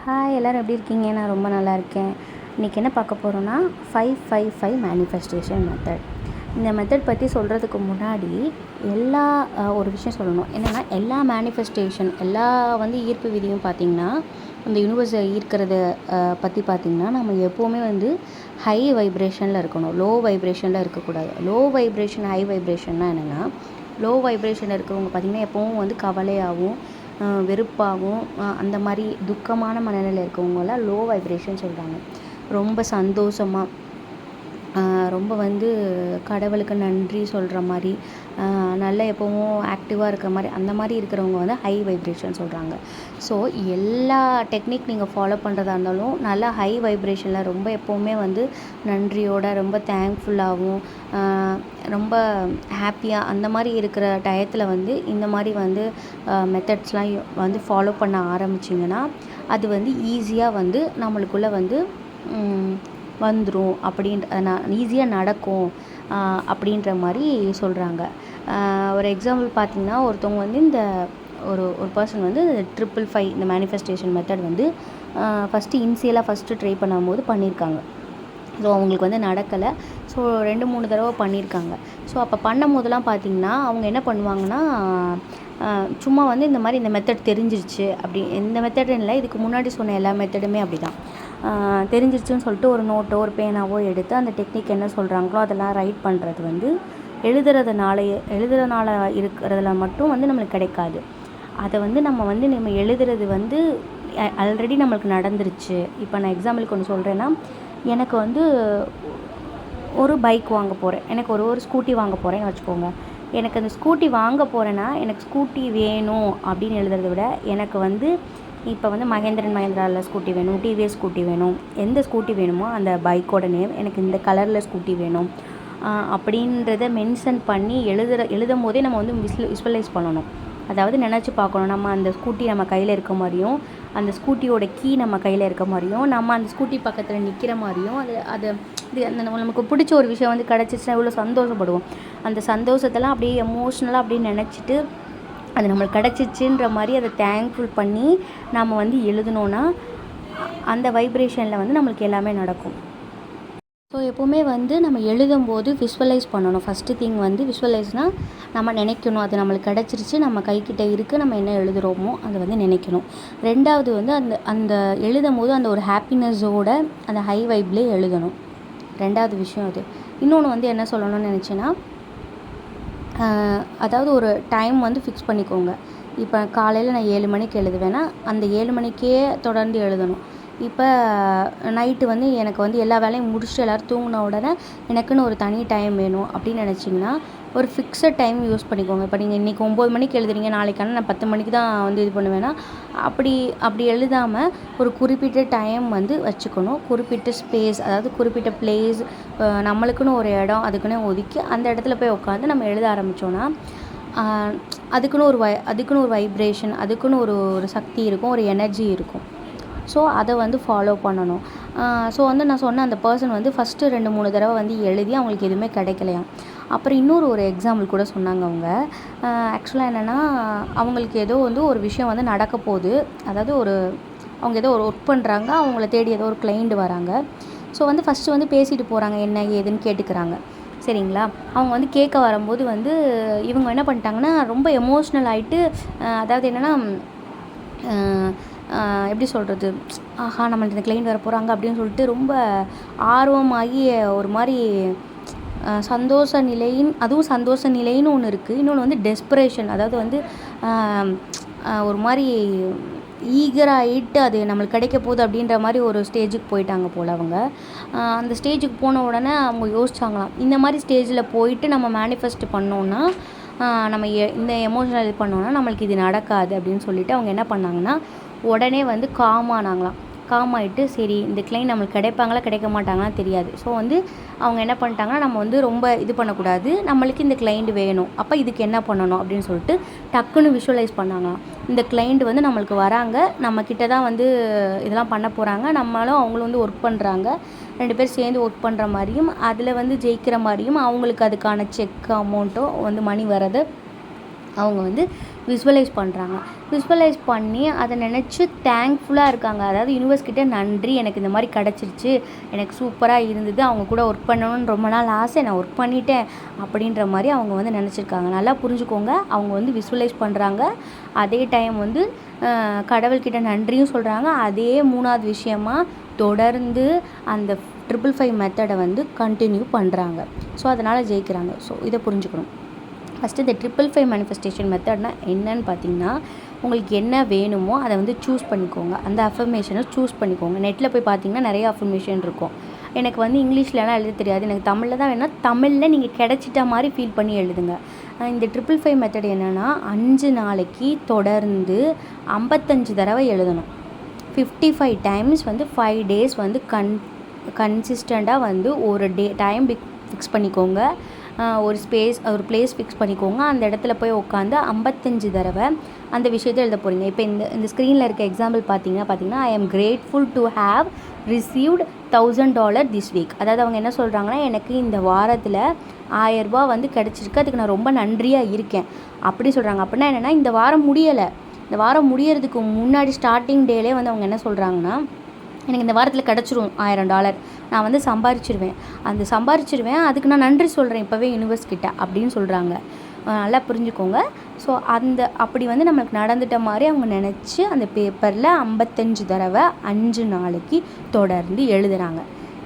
Hi எல்லோரும் எப்படி இருக்கீங்க? நான் ரொம்ப நல்லா இருக்கேன். இன்றைக்கி என்ன பார்க்க போகிறோன்னா 555 மேனிஃபெஸ்டேஷன் மெத்தட். இந்த மெத்தட் பற்றி சொல்கிறதுக்கு முன்னாடி ஒரு விஷயம் சொல்லணும். என்னென்னா எல்லா மேனிஃபெஸ்டேஷன் ஈர்ப்பு விதியும் பார்த்திங்கன்னா, அந்த யூனிவர்ஸை ஈர்க்கிறத பற்றி பார்த்திங்கன்னா, நம்ம எப்போவுமே ஹை வைப்ரேஷனில் இருக்கணும், லோ வைப்ரேஷனில் இருக்கக்கூடாது. லோ வைப்ரேஷன் ஹை வைப்ரேஷன்னா என்னென்னா, லோ வைப்ரேஷனில் இருக்கிறவங்க பார்த்திங்கன்னா எப்போவும் கவலையாகவும் வெறுப்பாகவும் அந்த மாதிரி துக்கமான மனநிலையில் இருக்கவங்களாம் லோ வைப்ரேஷன் சொல்கிறாங்க. ரொம்ப சந்தோஷமாக ரொம்ப கடவுளுக்கு நன்றி சொல்கிற மாதிரி நல்லா எப்போவும் ஆக்டிவாக இருக்கிற மாதிரி அந்த மாதிரி இருக்கிறவங்க ஹை வைப்ரேஷன் சொல்கிறாங்க. ஸோ எல்லா டெக்னிக் நீங்கள் ஃபாலோ பண்ணுறதா இருந்தாலும் நல்லா ஹை வைப்ரேஷனில் ரொம்ப எப்போவுமே நன்றியோட ரொம்ப தேங்க்ஃபுல்லாகவும் ரொம்ப ஹாப்பியாக அந்த மாதிரி இருக்கிற டயத்தில் இந்த மாதிரி மெத்தட்ஸ்லாம் ஃபாலோ பண்ண ஆரம்பிச்சிங்கன்னா அது ஈஸியாக நம்மளுக்குள்ளே வந்துடும் ஈஸியாக நடக்கும் அப்படின்ற மாதிரி சொல்கிறாங்க. ஒரு எக்ஸாம்பிள் பார்த்திங்கன்னா, ஒருத்தவங்க இந்த ஒரு பர்சன் 555 இந்த மேனிஃபெஸ்டேஷன் மெத்தட் ஃபஸ்ட்டு ட்ரை பண்ணும்போது பண்ணியிருக்காங்க. ஸோ அவங்களுக்கு நடக்கலை. ஸோ 2-3 தடவை பண்ணியிருக்காங்க. ஸோ அப்போ பண்ணும் போதெல்லாம் பார்த்திங்கன்னா அவங்க என்ன பண்ணுவாங்கன்னா, சும்மா இந்த மாதிரி இந்த மெத்தட் தெரிஞ்சிருச்சு இந்த மெத்தடுன்னு இல்லை, இதுக்கு முன்னாடி சொன்ன எல்லா மெத்தடுமே அப்படி தான். தெரிஞ்சிருச்சுன்னு சொல்லிட்டு ஒரு நோட்டோ ஒரு பேனாவோ எடுத்து அந்த டெக்னிக் என்ன சொல்கிறாங்களோ அதெல்லாம் ரைட் பண்ணுறது எழுதுறதுனால இருக்கிறதுல மட்டும் நம்மளுக்கு கிடைக்காது. அதை நம்ம எழுதுறது ஆல்ரெடி நம்மளுக்கு நடந்துருச்சு. இப்போ நான் எக்ஸாம்பிளுக்கு ஒன்று சொல்கிறேன்னா, எனக்கு ஒரு பைக் வாங்க போகிறேன், எனக்கு ஒரு ஸ்கூட்டி வாங்க போகிறேன்னு வச்சுக்கோங்க. எனக்கு அந்த ஸ்கூட்டி வாங்க போகிறேன்னா எனக்கு ஸ்கூட்டி வேணும் அப்படின்னு எழுதுறத விட எனக்கு இப்போ மகேந்திராவில் ஸ்கூட்டி வேணும், டிவிஎஸ் ஸ்கூட்டி வேணும், எந்த ஸ்கூட்டி வேணுமோ அந்த பைக்கோட நேம் எனக்கு இந்த கலரில் ஸ்கூட்டி வேணும் அப்படின்றத மென்ஷன் பண்ணி எழுதும் போதே நம்ம விஸ்வலைஸ் பண்ணணும். அதாவது நினச்சி பார்க்கணும், நம்ம அந்த ஸ்கூட்டி நம்ம கையில் இருக்க மாதிரியும், அந்த ஸ்கூட்டியோட கீ நம்ம கையில் இருக்க மாதிரியும், நம்ம அந்த ஸ்கூட்டி பக்கத்தில் நிற்கிற மாதிரியும், அந்த நமக்கு பிடிச்ச ஒரு விஷயம் கிடச்சிச்சுன்னா எவ்வளோ சந்தோஷப்படுவோம். அந்த சந்தோஷத்தெல்லாம் அப்படியே எமோஷ்னலாக அப்படியே நினச்சிட்டு அது நம்மளுக்கு கிடச்சிச்சுன்ற மாதிரி அதை தேங்க்ஃபுல் பண்ணி நம்ம எழுதணுன்னா அந்த வைப்ரேஷனில் நம்மளுக்கு எல்லாமே நடக்கும். ஸோ எப்போவுமே நம்ம எழுதும்போது விஸ்வலைஸ் பண்ணணும். ஃபஸ்ட்டு திங் விஸ்வலைஸ்னால் நம்ம நினைக்கணும், அது நம்மளுக்கு கிடச்சிருச்சு, நம்ம கைக்கிட்ட இருக்குது, நம்ம என்ன எழுதுகிறோமோ அதை நினைக்கணும். ரெண்டாவது அந்த எழுதும் போது அந்த ஒரு ஹாப்பினஸோட அந்த ஹை வைப்லேயே எழுதணும். ரெண்டாவது விஷயம் அது. இன்னொன்று என்ன சொல்லணும்னு நினச்சேன்னா, அதாவது ஒரு டைம் ஃபிக்ஸ் பண்ணிக்கோங்க. இப்போ காலையில் நான் 7 மணிக்கு எழுதுவேன்னா அந்த 7 மணிக்கே தொடர்ந்து எழுதணும். இப்போ நைட்டு எனக்கு எல்லா வேலையும் முடிச்சுட்டு எல்லோரும் தூங்கின உடனே எனக்குன்னு ஒரு தனி டைம் வேணும் அப்படின்னு நினச்சிங்கன்னா ஒரு ஃபிக்ஸட் டைம் யூஸ் பண்ணிக்கோங்க. இப்போ நீங்கள் இன்றைக்கி 9 மணிக்கு எழுதுறீங்க, நாளைக்கான நான் 10 மணிக்கு தான் இது பண்ணுவேன்னா அப்படி எழுதாமல் ஒரு குறிப்பிட்ட டைம் வச்சுக்கணும். குறிப்பிட்ட ஸ்பேஸ், அதாவது குறிப்பிட்ட பிளேஸ், நம்மளுக்குன்னு ஒரு இடம் அதுக்குன்னு ஒதுக்கி அந்த இடத்துல போய் உட்காந்து நம்ம எழுத ஆரம்பித்தோன்னா அதுக்குன்னு ஒரு வைப்ரேஷன், அதுக்குன்னு ஒரு சக்தி இருக்கும், ஒரு எனர்ஜி இருக்கும். ஸோ அதை ஃபாலோ பண்ணணும். ஸோ நான் சொன்ன அந்த பர்சன் ஃபஸ்ட்டு 2-3 தடவை எழுதி அவங்களுக்கு எதுவுமே கிடைக்கலையாம். அப்புறம் இன்னொரு ஒரு எக்ஸாம்பிள் கூட சொன்னாங்க அவங்க. ஆக்சுவலாக என்னென்னா, அவங்களுக்கு ஏதோ ஒரு விஷயம் நடக்க போகுது. அதாவது அவங்க ஏதோ ஒரு ஒர்க் பண்ணுறாங்க, அவங்கள தேடி ஏதோ ஒரு கிளைண்ட் வராங்க. ஸோ ஃபஸ்ட்டு பேசிட்டு போகிறாங்க, என்ன ஏதுன்னு கேட்டுக்கிறாங்க, சரிங்களா? அவங்க கேட்க வரும்போது இவங்க என்ன பண்ணிட்டாங்கன்னா ரொம்ப எமோஷ்னல் ஆகிட்டு, அதாவது என்னென்னா எப்படி சொல்கிறது, ஆஹா நம்மளுக்கு இந்த கிளைண்ட் வர போகிறாங்க அப்படின்னு சொல்லிட்டு ரொம்ப ஆர்வமாகி ஒரு மாதிரி அதுவும் சந்தோஷ நிலைன்னு ஒன்று இருக்குது. இன்னொன்று டெஸ்பரேஷன், அதாவது ஒரு மாதிரி ஈகராகிட்டு அது நம்மளுக்கு கிடைக்க போகுது அப்படின்ற மாதிரி ஒரு ஸ்டேஜுக்கு போயிட்டாங்க போல் அவங்க. அந்த ஸ்டேஜுக்கு போன உடனே அவங்க யோசிச்சாங்களாம், இந்த மாதிரி ஸ்டேஜில் போயிட்டு நம்ம மேனிஃபெஸ்ட் பண்ணோன்னா நம்ம இந்த எமோஷனல் இது பண்ணோன்னா நம்மளுக்கு இது நடக்காது அப்படின்னு சொல்லிட்டு அவங்க என்ன பண்ணாங்கன்னா உடனே காமானாங்களாம். காமாயிட்டு சரி இந்த கிளைண்ட் நம்மளுக்கு கிடைப்பாங்களா கிடைக்க மாட்டாங்களான்னு தெரியாது. ஸோ அவங்க என்ன பண்ணிட்டாங்கன்னா, நம்ம ரொம்ப இது பண்ணக்கூடாது, நம்மளுக்கு இந்த கிளைண்ட் வேணும், அப்போ இதுக்கு என்ன பண்ணணும் அப்படின்னு சொல்லிட்டு டக்குன்னு விஷுவலைஸ் பண்ணாங்களாம். இந்த கிளைண்ட் நம்மளுக்கு வராங்க, நம்மக்கிட்ட தான் இதெல்லாம் பண்ண போகிறாங்க, நம்மளும் அவங்களும் ஒர்க் பண்ணுறாங்க, 2 பேர் சேர்ந்து ஒர்க் பண்ணுற மாதிரியும் அதில் ஜெயிக்கிற மாதிரியும் அவங்களுக்கு அதுக்கான செக் அமௌண்ட்டோ மணி வரதை அவங்க விசுவலைஸ் பண்ணுறாங்க. விஷுவலைஸ் பண்ணி அதை நினச்சி தேங்க்ஃபுல்லாக இருக்காங்க. அதாவது யூனிவர்ஸ் கிட்ட நன்றி, எனக்கு இந்த மாதிரி கிடச்சிருச்சு, எனக்கு சூப்பராக இருந்தது, அவங்க கூட ஒர்க் பண்ணணும்னு ரொம்ப நாள் ஆசை, நான் ஒர்க் பண்ணிட்டேன் அப்படின்ற மாதிரி அவங்க வந்து நினச்சிருக்காங்க. நல்லா புரிஞ்சுக்கோங்க. அவங்க வந்து விஷுவலைஸ் பண்ணுறாங்க, அதே டைம் வந்து கடவுள்கிட்ட நன்றியும் சொல்கிறாங்க. அதே 3வது விஷயமா தொடர்ந்து அந்த 555 மெத்தடை வந்து கண்டினியூ பண்ணுறாங்க. ஸோ அதனால் ஜெயிக்கிறாங்க. ஸோ இதை புரிஞ்சுக்கணும். ஃபஸ்ட்டு இந்த 555 மேனிஃபெஸ்டேஷன் மெத்தட்னால் என்னன்னு பார்த்தீங்கன்னா, உங்களுக்கு என்ன வேணுமோ அதை வந்து சூஸ் பண்ணிக்கோங்க. அந்த அஃபர்மேஷனை சூஸ் பண்ணிக்கோங்க. நெட்டில் போய் பார்த்தீங்கன்னா நிறைய அஃபர்மேஷன் இருக்கும். எனக்கு வந்து இங்கிலீஷ்லலாம் எழுத தெரியாது, எனக்கு தமிழில் தான் வேணும்னா தமிழில் நீங்கள் கிடச்சிட்ட மாதிரி ஃபீல் பண்ணி எழுதுங்க. இந்த 555 மெத்தட் என்னென்னா 5 நாளைக்கு தொடர்ந்து 55 தடவை எழுதணும். 55 டைம்ஸ் வந்து 5 டேஸ் வந்து கன்சிஸ்டண்ட்டாக வந்து ஒரு டைம் ஃபிக்ஸ் பண்ணிக்கோங்க. ஒரு பிளேஸ் ஃபிக்ஸ் பண்ணிக்கோங்க. அந்த இடத்துல போய் உட்காந்து 55 தடவை அந்த விஷயத்தை எழுத போகிறீங்க. இப்போ இந்த ஸ்க்ரீனில் இருக்க எக்ஸாம்பிள் பார்த்தீங்கன்னா I am grateful to have received $1000 this week. அதாவது அவங்க என்ன சொல்கிறாங்கன்னா, எனக்கு இந்த வாரத்தில் 1000 ரூபா வந்து கிடச்சிருக்கு, அதுக்கு நான் ரொம்ப நன்றியாக இருக்கேன் அப்படி சொல்கிறாங்க. அப்படின்னா என்னென்னா, இந்த வாரம் முடியலை, இந்த வாரம் முடியறதுக்கு முன்னாடி ஸ்டார்டிங் டேலே வந்து அவங்க என்ன சொல்கிறாங்கன்னா, எனக்கு இந்த வாரத்தில் கிடச்சிரும் $1000, நான் வந்து சம்பாரிச்சிருவேன், அதுக்கு நான் நன்றி சொல்கிறேன் இப்போவே யூனிவர்ஸ் கிட்ட அப்படின்னு சொல்கிறாங்க. நல்லா புரிஞ்சுக்கோங்க. ஸோ அப்படி வந்து நம்மளுக்கு நடந்துட்ட மாதிரி அவங்க நினச்சி அந்த பேப்பரில் 55 தடவை 5 நாளைக்கு தொடர்ந்து எழுதுகிறாங்க.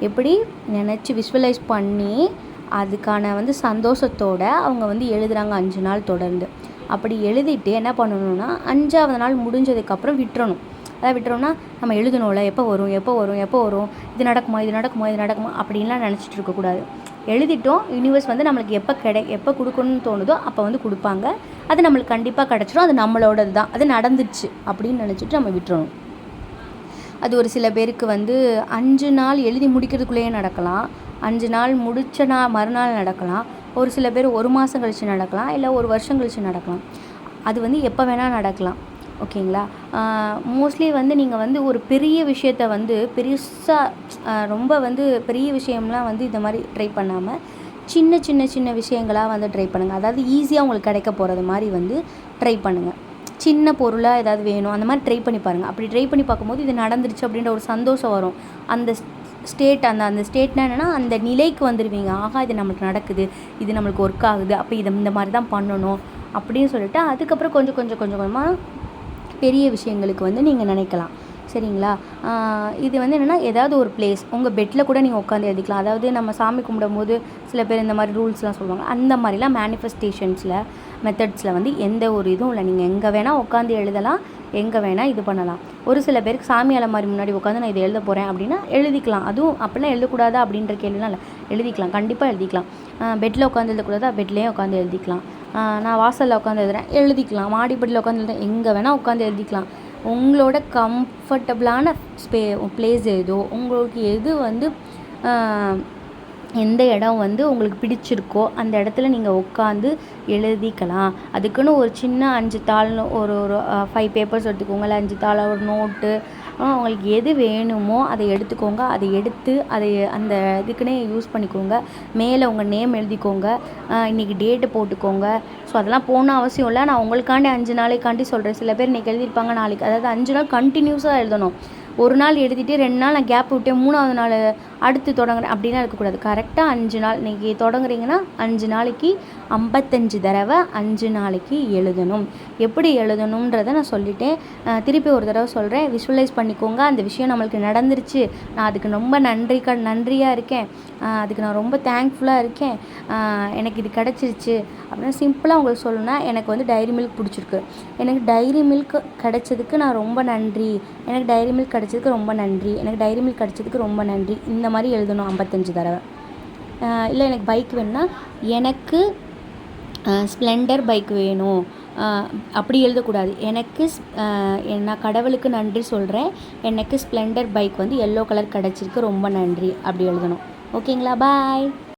எப்படி நினச்சி விஷுவலைஸ் பண்ணி அதுக்கான வந்து சந்தோஷத்தோடு அவங்க வந்து எழுதுகிறாங்க 5 நாள் தொடர்ந்து. அப்படி எழுதிட்டு என்ன பண்ணணும்னா, 5ஆவது நாள் முடிஞ்சதுக்கப்புறம் விட்டுறணும். அதாவது விட்டுறோம்னா, நம்ம எழுதணும்ல, எப்போ வரும், இது நடக்குமா அப்படின்லாம் நினச்சிட்டு இருக்கக்கூடாது. எழுதிட்டோம், யூனிவர்ஸ் வந்து நம்மளுக்கு எப்போ கொடுக்கணும்னு தோணுதோ அப்போ வந்து கொடுப்பாங்க. அது நம்மளுக்கு கண்டிப்பாக கிடச்சிரும், அது நம்மளோடது தான், அது நடந்துச்சு அப்படின்னு நினச்சிட்டு நம்ம விட்டுறணும். அது ஒரு சில பேருக்கு வந்து 5 நாள் எழுதி முடிக்கிறதுக்குள்ளேயே நடக்கலாம், 5 நாள் முடித்த மறுநாள் நடக்கலாம், ஒரு சில பேர் 1 மாதம் கழித்து நடக்கலாம், இல்லை 1 வருஷம் கழித்து நடக்கலாம். அது வந்து எப்போ வேணால் நடக்கலாம். ஓகேங்களா? மோஸ்ட்லி வந்து நீங்கள் வந்து ஒரு பெரிய விஷயத்த வந்து ரொம்ப வந்து பெரிய விஷயம்லாம் வந்து இந்த மாதிரி ட்ரை பண்ணாமல் சின்ன விஷயங்களாக வந்து ட்ரை பண்ணுங்கள். அதாவது ஈஸியாக உங்களுக்கு கிடைக்க போகிறது மாதிரி வந்து ட்ரை பண்ணுங்கள். சின்ன பொருளாக ஏதாவது வேணும் அந்த மாதிரி ட்ரை பண்ணி பாருங்கள். அப்படி ட்ரை பண்ணி பார்க்கும்போது இது நடந்துருச்சு அப்படின்ற ஒரு சந்தோஷம் வரும். அந்த ஸ்டேட்னா என்னென்னா, அந்த நிலைக்கு வந்துடுவீங்க. ஆகா, இது நம்மளுக்கு நடக்குது, இது நம்மளுக்கு ஒர்க் ஆகுது, அப்போ இந்த மாதிரி தான் பண்ணணும் அப்படின்னு சொல்லிட்டு அதுக்கப்புறம் கொஞ்சமாக பெரிய விஷயங்களுக்கு வந்து நீங்கள் நினைக்கலாம். சரிங்களா? இது வந்து என்னென்னா, ஏதாவது ஒரு பிளேஸ் உங்கள் பெட்டில் கூட நீங்கள் உட்காந்து எழுதிக்கலாம். அதாவது நம்ம சாமி கும்பிடும்போது சில பேர் இந்த மாதிரி ரூல்ஸ்லாம் சொல்லுவாங்க. அந்த மாதிரிலாம் மெத்தட்ஸில் வந்து எந்த ஒரு இதுவும் இல்லை. நீங்கள் எங்கே வேணால் உட்காந்து எழுதலாம், எங்கே வேணால் இது பண்ணலாம். ஒரு சில பேருக்கு சாமி அலமாரி முன்னாடி உட்காந்து நான் இதை எழுத போகிறேன் அப்படின்னா எழுதிக்கலாம். அதுவும் அப்படிலாம் எழுதக்கூடாதா அப்படின்ற கேள்விலாம் இல்லை, எழுதிக்கலாம், கண்டிப்பாக எழுதிக்கலாம். பெட்டில் உட்காந்து எழுதக்கூடாதா, பெட்லேயும் உட்காந்து எழுதிக்கலாம். நான் வாசலில் உட்காந்து எழுதிக்கலாம், மாடிப்படியில் உட்காந்து எங்கே வேணால் உட்காந்து எழுதிக்கலாம். உங்களோட கம்ஃபர்டபுளான பிளேஸ் எதோ, உங்களுக்கு எது வந்து எந்த இடம் வந்து உங்களுக்கு பிடிச்சிருக்கோ அந்த இடத்துல நீங்கள் உட்காந்து எழுதிக்கலாம். அதுக்குன்னு ஒரு சின்ன 5 தாள், ஒரு 5 பேப்பர்ஸ் எடுத்துக்கோங்க, இல்லை 5 தாள், ஒரு நோட்டு, உங்களுக்கு எது வேணுமோ அதை எடுத்துக்கோங்க. அதை எடுத்து அந்த இதுக்குன்னே யூஸ் பண்ணிக்கோங்க. மேலே உங்கள் நேம் எழுதிக்கோங்க, இன்றைக்கி டேட்டு போட்டுக்கோங்க. ஸோ அதெல்லாம் போகணும் அவசியம் இல்லை, நான் உங்களுக்காண்டி 5 நாளைக்காண்டி சொல்கிறேன். சில பேர் இன்றைக்கி எழுதியிருப்பாங்க, நாளைக்கு, அதாவது 5 நாள் கண்டினியூஸாக எழுதணும். ஒரு நாள் எழுதிட்டு 2 நாள் நான் கேப் விட்டேன், 3ஆவது நாள் அடுத்து தொடங்குறேன் அப்படின்னா இருக்கக்கூடாது. கரெக்டாக 5 நாள் இன்றைக்கி தொடங்குறீங்கன்னா 5 நாளைக்கு 55 தடவை 5 நாளைக்கு எழுதணும். எப்படி எழுதணுன்றதை நான் சொல்லிட்டேன், திருப்பி ஒரு தடவை சொல்கிறேன். விஷுவலைஸ் பண்ணிக்கோங்க, அந்த விஷயம் நம்மளுக்கு நடந்துருச்சு, நான் அதுக்கு ரொம்ப நன்றியாக இருக்கேன், அதுக்கு நான் ரொம்ப தேங்க்ஃபுல்லாக இருக்கேன், எனக்கு இது கிடச்சிருச்சு அப்படின்னா சிம்பிளாக உங்களுக்கு சொல்லணும்னா, எனக்கு வந்து டைரி மில்க் பிடிச்சிருக்கு, எனக்கு டைரி மில்க் கிடச்சதுக்கு நான் ரொம்ப நன்றி, எனக்கு டைரி மில்க் கிடச்சதுக்கு ரொம்ப நன்றி, எனக்கு டைரி மில்க் கிடச்சதுக்கு ரொம்ப நன்றி, இந்த மாதிரி எழுதணும் 55 தடவை. இல்லை எனக்கு பைக் வேணும்னா, எனக்கு ஸ்ப்ளெண்டர் பைக் வேணும் அப்படி எழுதக்கூடாது. நான் கடவுளுக்கு நன்றி சொல்கிறேன், எனக்கு ஸ்ப்ளெண்டர் பைக் வந்து எல்லோ கலர் கிடச்சிருக்கு, ரொம்ப நன்றி அப்படி எழுதணும். ஓகேங்களா? பாய்.